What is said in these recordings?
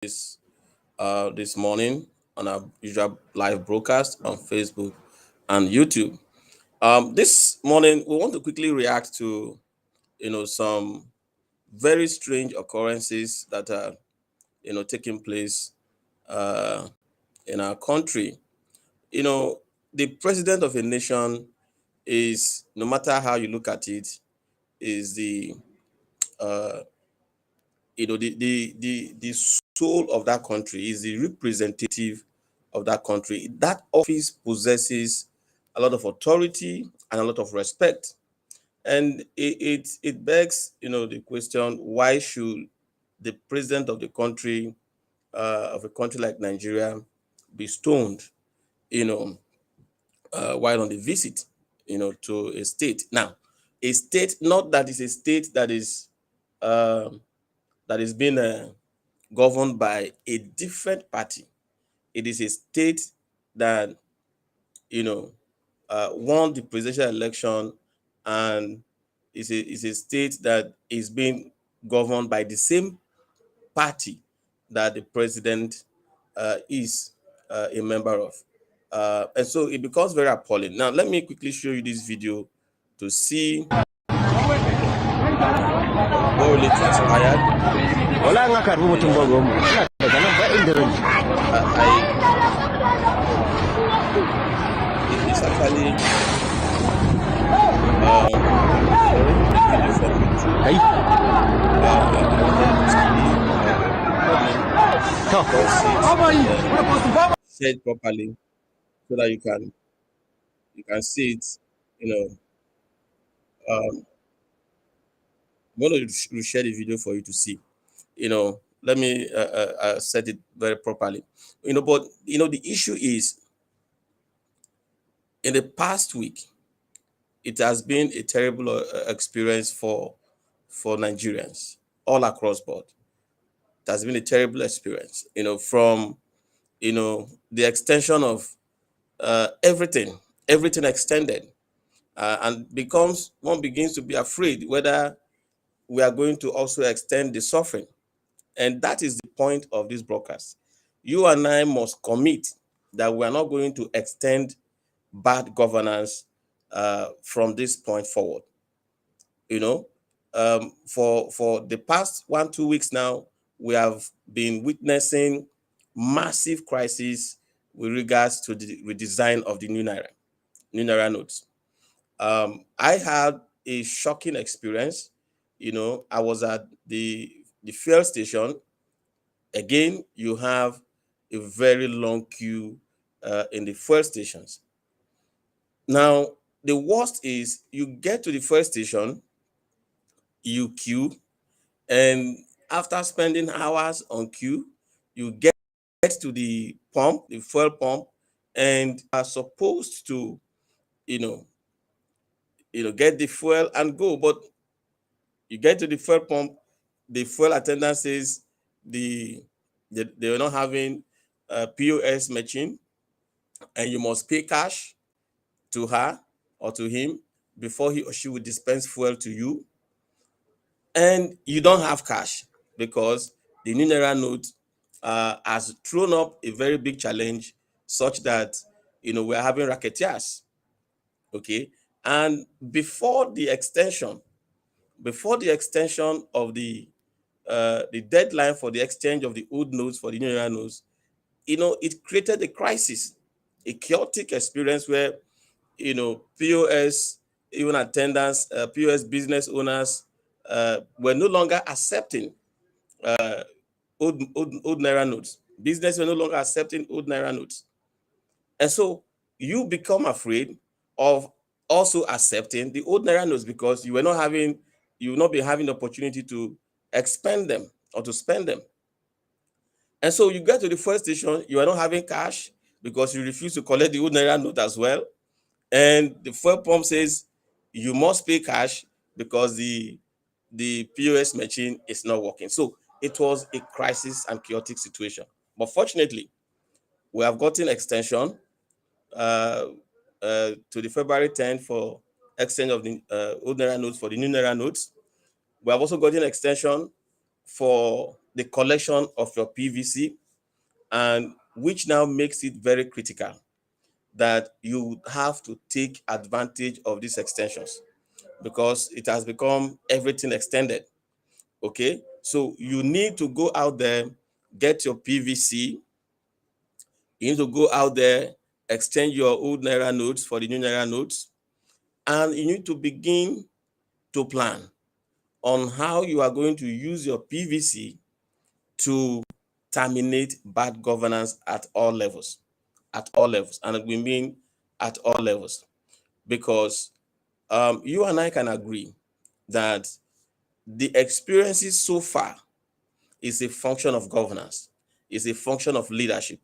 this morning on our usual live broadcast on Facebook and YouTube. This morning we want to quickly react to some very strange occurrences that are taking place uh, in our country. You know, the president of a nation is, no matter how you look at it, is the uh, the soul of that country, is the representative of that country. That office possesses a lot of authority and a lot of respect, and it begs the question: why should the president of the country, of a country like Nigeria, be stoned you know while on the visit to a state? Now, a state, not that is a state um that is being governed by a different party. It is a state that you know won the presidential election, and is a state that is being governed by the same party that the president is a member of. And so it becomes very appalling. Now, let me quickly show you this video to see what really transpired. Wala nga karbo mutum bago mu. Daga nan ba inda zan ji. It's actually Ai. Say it properly so that you can see it. I'm going to share the video for you to see. Let me set it very properly. But the issue is, in the past week, it has been a terrible experience for Nigerians all across board. It has been a terrible experience. From the extension of everything extended, and one begins to be afraid whether we are going to also extend the suffering. And that is the point of this broadcast. You and I must commit that we are not going to extend bad governance from this point forward. For the past 1-2 weeks now, we have been witnessing massive crisis with regards to the redesign of the new Naira notes. I had a shocking experience. I was at the fuel station. Again, you have a very long queue in the fuel stations. Now, the worst is, you get to the fuel station, you queue, and after spending hours on queue, you get to the pump, the fuel pump, and are supposed to, get the fuel and go. But you get to the fuel pump, the fuel attendant says they are not having a POS machine, and you must pay cash to her or to him before he or she will dispense fuel to you. And you don't have cash because the new Naira note has thrown up a very big challenge, such that we're having racketeers. Okay. And before the extension of the deadline for the exchange of the old notes for the new Naira notes, it created a crisis, a chaotic experience where POS, even attendants, POS business owners were no longer accepting old Naira notes. Business were no longer accepting old Naira notes. And so you become afraid of also accepting the old Naira notes, because you will not be having the opportunity to expend them or to spend them. And so you get to the first station, you are not having cash because you refuse to collect the old Naira note as well. And the fuel pump says you must pay cash because the POS machine is not working. So it was a crisis and chaotic situation. But fortunately, we have gotten extension to the February 10th for exchange of the old Naira notes for the new Naira notes. We have also gotten extension for the collection of your PVC, and which now makes it very critical that you have to take advantage of these extensions because it has become everything extended. Okay, so you need to go out there, get your PVC. You need to go out there, exchange your old Naira notes for the new Naira notes, and you need to begin to plan on how you are going to use your PVC to terminate bad governance at all levels, and we mean at all levels, because you and I can agree that the experiences so far is a function of governance, is a function of leadership.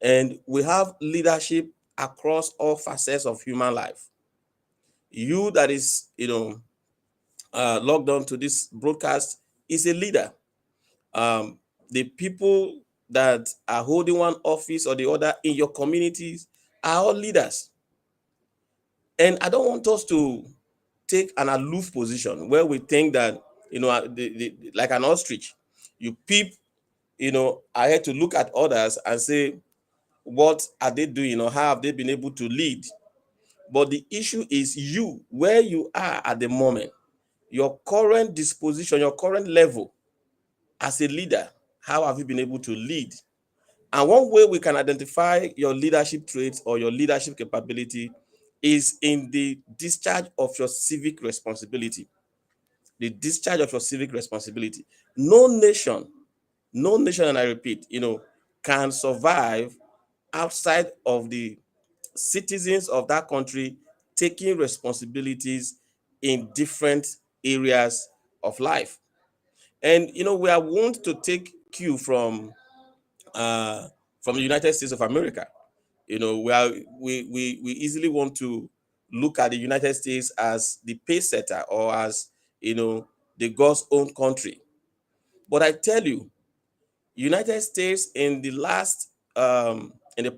And we have leadership across all facets of human life. You that is, logged on to this broadcast is a leader. The people that are holding one office or the other in your communities are all leaders. And I don't want us to take an aloof position where we think that, like an ostrich, you peep, ahead to look at others and say, what are they doing or how have they been able to lead? But the issue is you, where you are at the moment, your current disposition, your current level as a leader. How have you been able to lead? And one way we can identify your leadership traits or your leadership capability is in the discharge of your civic responsibility. The discharge of your civic responsibility. No nation, and I repeat, can survive outside of the citizens of that country taking responsibilities in different areas of life. And we are wont to take cue from the United States of America. We easily want to look at the United States as the pace setter or as the God's own country. But I tell you, United States in the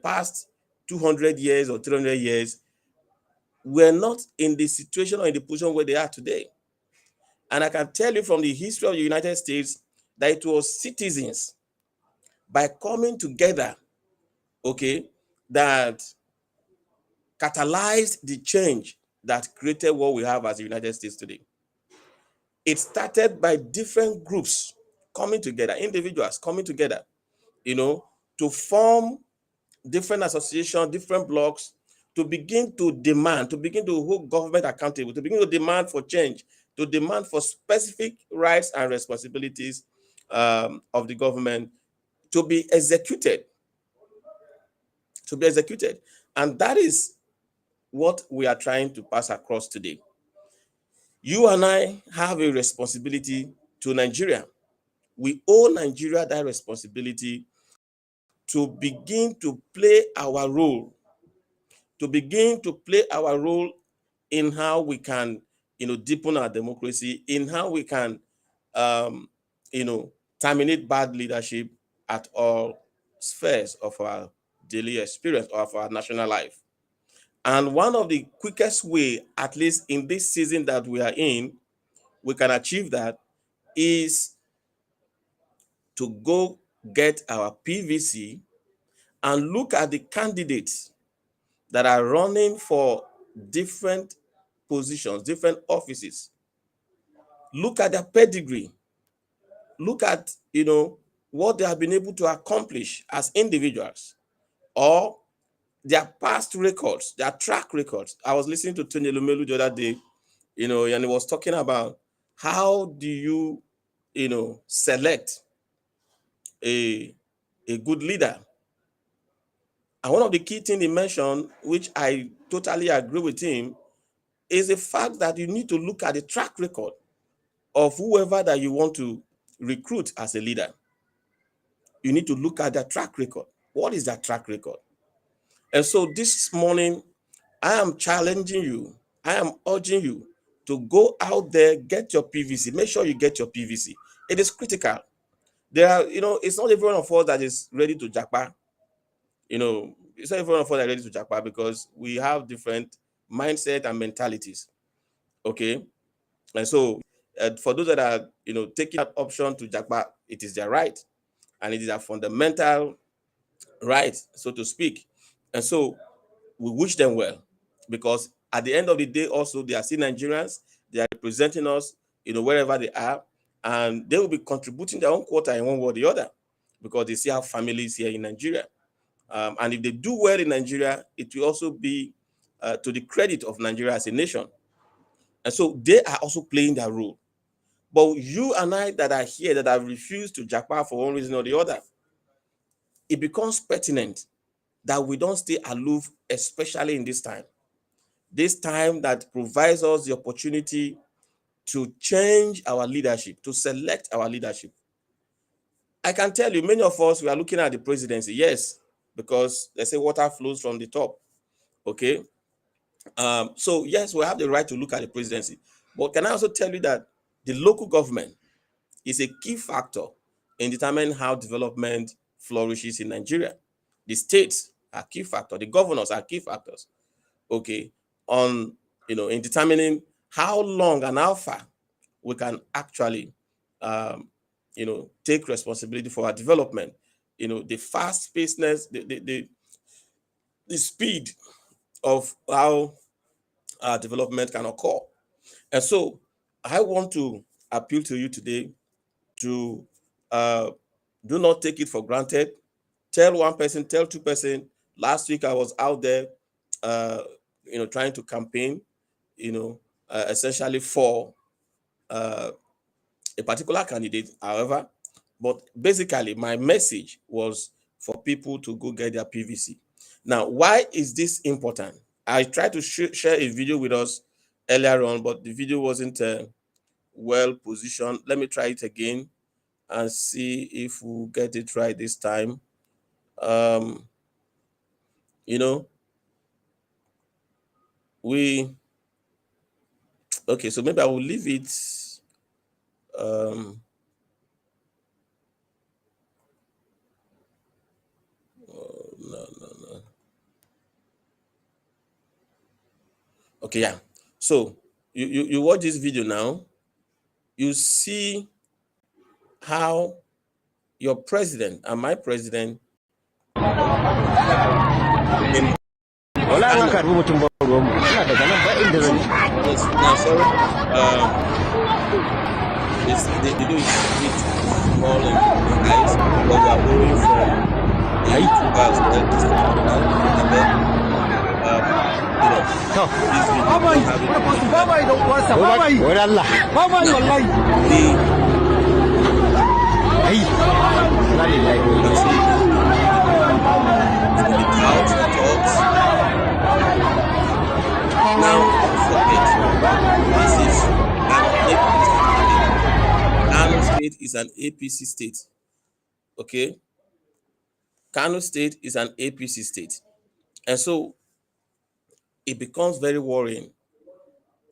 past 200 years or 300 years were not in the situation or in the position where they are today. And I can tell you from the history of the United States that it was citizens, by coming together, okay, that catalyzed the change that created what we have as the United States today. It started by different groups coming together, individuals coming together, to form different associations, different blocks, to begin to demand, to begin to hold government accountable, to begin to demand for change, to demand for specific rights and responsibilities of the government to be executed, And that is what we are trying to pass across today. You and I have a responsibility to Nigeria. We owe Nigeria that responsibility to begin to play our role, in how we can, deepen our democracy, in how we can, terminate bad leadership at all spheres of our daily experience of our national life. And one of the quickest way, at least in this season that we are in, we can achieve that is to go get our PVC and look at the candidates that are running for different positions, different offices. Look at their pedigree. Look at, what they have been able to accomplish as individuals, or their past records, their track records. I was listening to Tony Lumelu the other day, and he was talking about how do you, select a good leader. And one of the key things he mentioned, which I totally agree with him, is the fact that you need to look at the track record of whoever that you want to recruit as a leader. You need to look at their track record. What is that track record? And so this morning, I am challenging you. I am urging you to go out there, get your PVC. Make sure you get your PVC. It is critical. There are, it's not every one of us that is ready to jackpot. It's not every one of us that is ready to jackpot because we have different mindset and mentalities. Okay. And so for those that are, taking that option to jackpot, It is their right, and it is a fundamental right, so to speak. And so we wish them well, because at the end of the day, also they are still Nigerians. They are representing us, wherever they are, and they will be contributing their own quota in one way or the other, because they still have families here in Nigeria. And if they do well in Nigeria, it will also be to the credit of Nigeria as a nation. And so they are also playing their role. But you and I that are here, that have refused to jackpot for one reason or the other, it becomes pertinent that we don't stay aloof, especially in this time. This time that provides us the opportunity to change our leadership, to select our leadership. I can tell you, many of us, we are looking at the presidency, yes, because they say water flows from the top. Okay. So yes, we have the right to look at the presidency. But can I also tell you that the local government is a key factor in determining how development flourishes in Nigeria. The states are key factor, the governors are key factors, okay, on in determining how long and how far we can actually take responsibility for our development. The fast-pacedness, the speed of how our development can occur. And so I want to appeal to you today to do not take it for granted. Tell one person, tell two person. Last week I was out there, trying to campaign, essentially for a particular candidate. However, but basically my message was for people to go get their PVC. Now, why is this important? I tried to share a video with us earlier on, but the video wasn't well positioned. Let me try it again and see if we'll get it right this time. Um, you know, we okay, so maybe I will leave it. Um, oh, no. Okay, yeah. So you watch this video now, you see how your president and my president in Wala nga Kano. ka mutum ba ruwan mu. Ina daga nan ba inda zan je. Yes, now sorry. They do it bit small in eyes, but we are borrowing from the YouTuber as well. This and then To, this video don't have it. Babai don uwansa, babai. wani Allah. Babai wallahi. The Ai. Na lillahi wa inna see, the couch, the talks. Now don't forget, this is an APC state. Kano State is an APC state. Okay, Kano State is an APC state, and so it becomes very worrying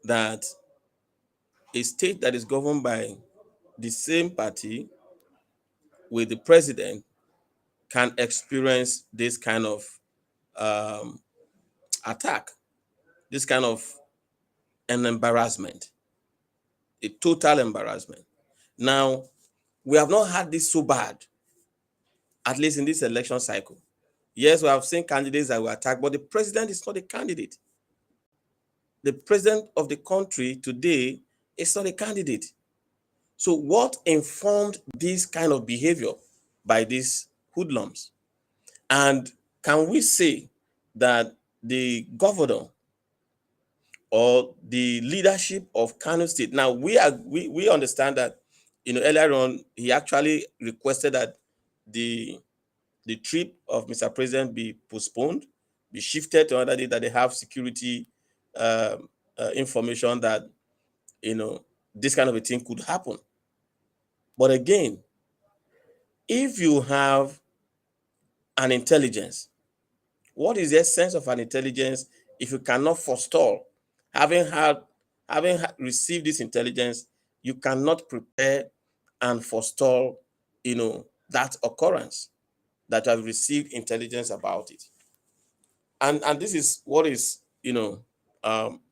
that a state that is governed by the same party with the president can experience this kind of attack, this kind of an embarrassment, a total embarrassment. Now, we have not had this so bad, at least in this election cycle. Yes, we have seen candidates that were attacked, but the president is not a candidate. The president of the country today is not a candidate. So what informed this kind of behavior by these hoodlums? And can we say that the governor or the leadership of Kano State, now we understand that earlier on he actually requested that the trip of Mr. President be postponed, be shifted to another day, that they have security information that this kind of a thing could happen. But again, if you have an intelligence, what is the essence of an intelligence if you cannot forestall? Having received this intelligence, you cannot prepare and forestall, that occurrence that you have received intelligence about it. And this is what is,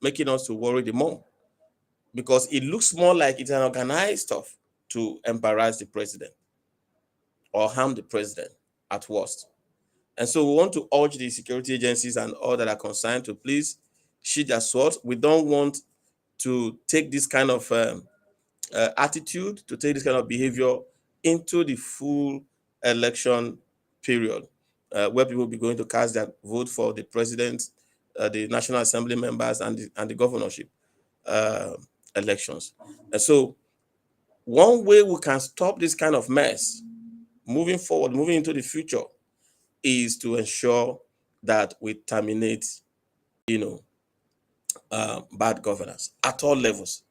making us to worry the more, because it looks more like it's an organized stuff to embarrass the president. or harm the president at worst. And so we want to urge the security agencies and all that are concerned to please sheathe their swords. We don't want to take this kind of attitude, to take this kind of behavior into the full election period, where people will be going to cast their vote for the president, the National Assembly members, and the governorship uh, elections. And so, one way we can stop this kind of mess moving forward, moving into the future, is to ensure that we terminate, you know, bad governance at all levels.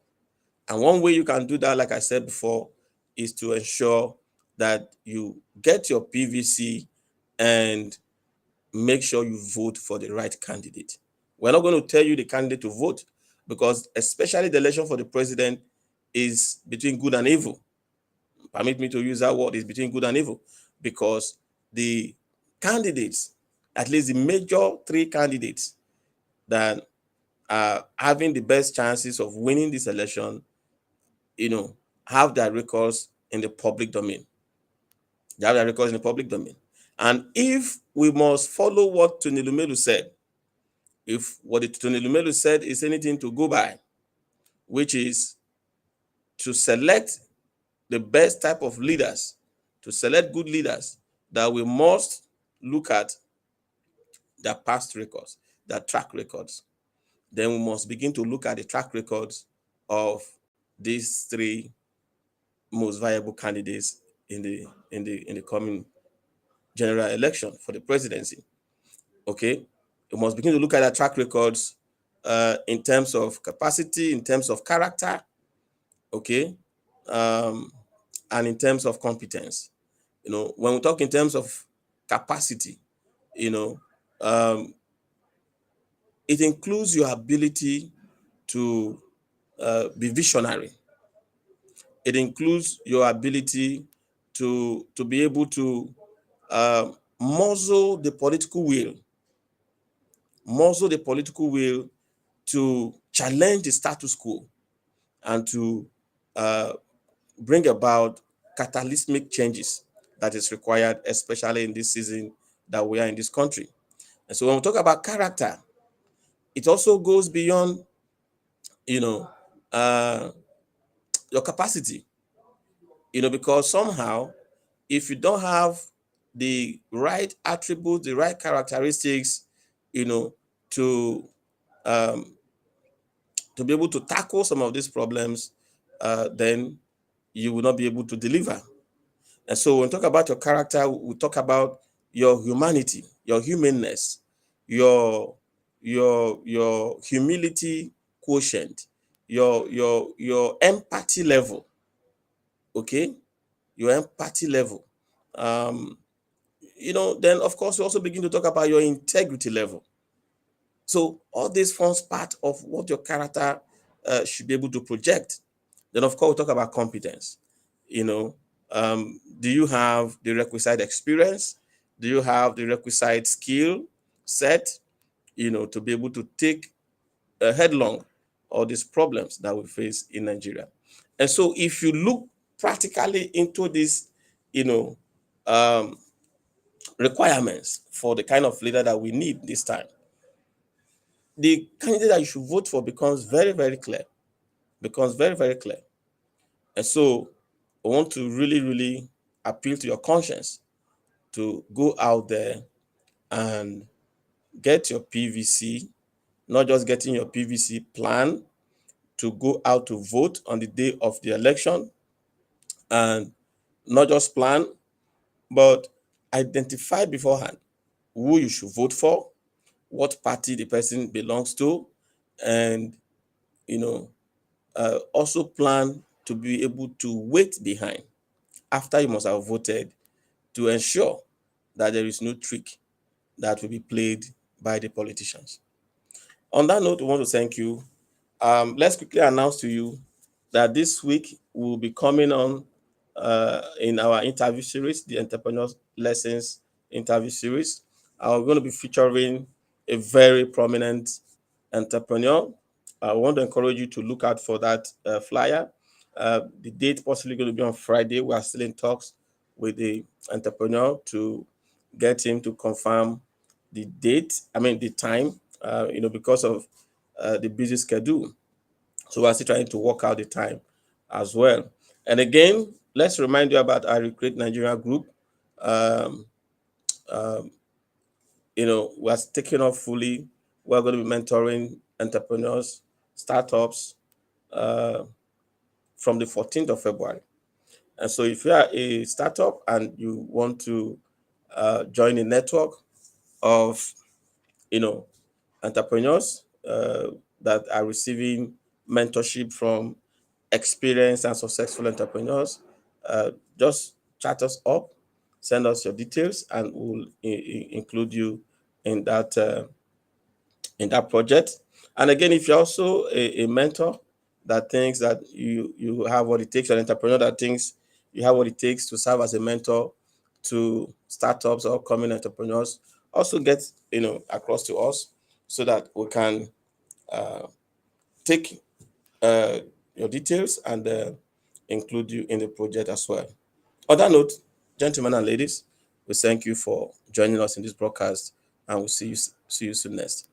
And one way you can do that, like I said before, is to ensure that you get your PVC and make sure you vote for the right candidate. We're not going to tell you the candidate to vote, because especially the election for the president is between good and evil. Permit me to use that word, is between good and evil, because the candidates, at least the major three candidates that are having the best chances of winning this election, have their records in the public domain. They have their records in the public domain. And if we must follow what Tony Lumelu said, if what Tony Lumelu said is anything to go by, which is to select the best type of leaders, to select good leaders, that we must look at their past records, their track records. Then we must begin to look at the track records of these three most viable candidates in the coming general election for the presidency. Okay, we must begin to look at their track records in terms of capacity, in terms of character, okay, and in terms of competence. When we talk in terms of capacity, um, it includes your ability to be visionary. It includes your ability to be able to muzzle the political will to challenge the status quo and to bring about cataclysmic changes that is required, especially in this season that we are in this country. And so when we talk about character, it also goes beyond, uh, your capacity, because somehow, if you don't have the right attributes, the right characteristics, to um, to be able to tackle some of these problems, then you will not be able to deliver. And so when we talk about your character, we talk about your humanity, your humanness, your humility quotient, your empathy level. Okay, your empathy level. Then of course we also begin to talk about your integrity level. So all this forms part of what your character should be able to project. Then of course we talk about competence. Do you have the requisite experience? Do you have the requisite skill set, to be able to take headlong all these problems that we face in Nigeria? And so if you look practically into this, um, requirements for the kind of leader that we need this time, the candidate that you should vote for becomes very, very clear. Becomes very, very clear. And so I want to really, really appeal to your conscience to go out there and get your PVC, not just getting your PVC plan, to go out to vote on the day of the election, and not just plan, but identify beforehand who you should vote for, what party the person belongs to, and also plan to be able to wait behind after you must have voted, to ensure that there is no trick that will be played by the politicians. On that note, we want to thank you. Let's quickly announce to you that this week we'll be coming on in our interview series, the Entrepreneur Lessons interview series. We're going to be featuring a very prominent entrepreneur. I want to encourage you to look out for that flyer. The date possibly going to be on Friday. We are still in talks with the entrepreneur to get him to confirm the date, the time, because of the busy schedule. So we're still trying to work out the time as well. And again, let's remind you about our Recreate Nigeria group. Um, um, we're taking off fully. We're going to be mentoring entrepreneurs, startups uh, from the 14th of February. And so if you are a startup and you want to join a network of, entrepreneurs that are receiving mentorship from experienced and successful entrepreneurs, just chat us up, send us your details, and we'll include you in that project. And again, if you're also a mentor that thinks that you have what it takes, an entrepreneur that thinks you have what it takes to serve as a mentor to startups or upcoming entrepreneurs, also get across to us so that we can take uh, your details and include you in the project as well. On that note, gentlemen and ladies, we thank you for joining us in this broadcast, and we'll see you soon next.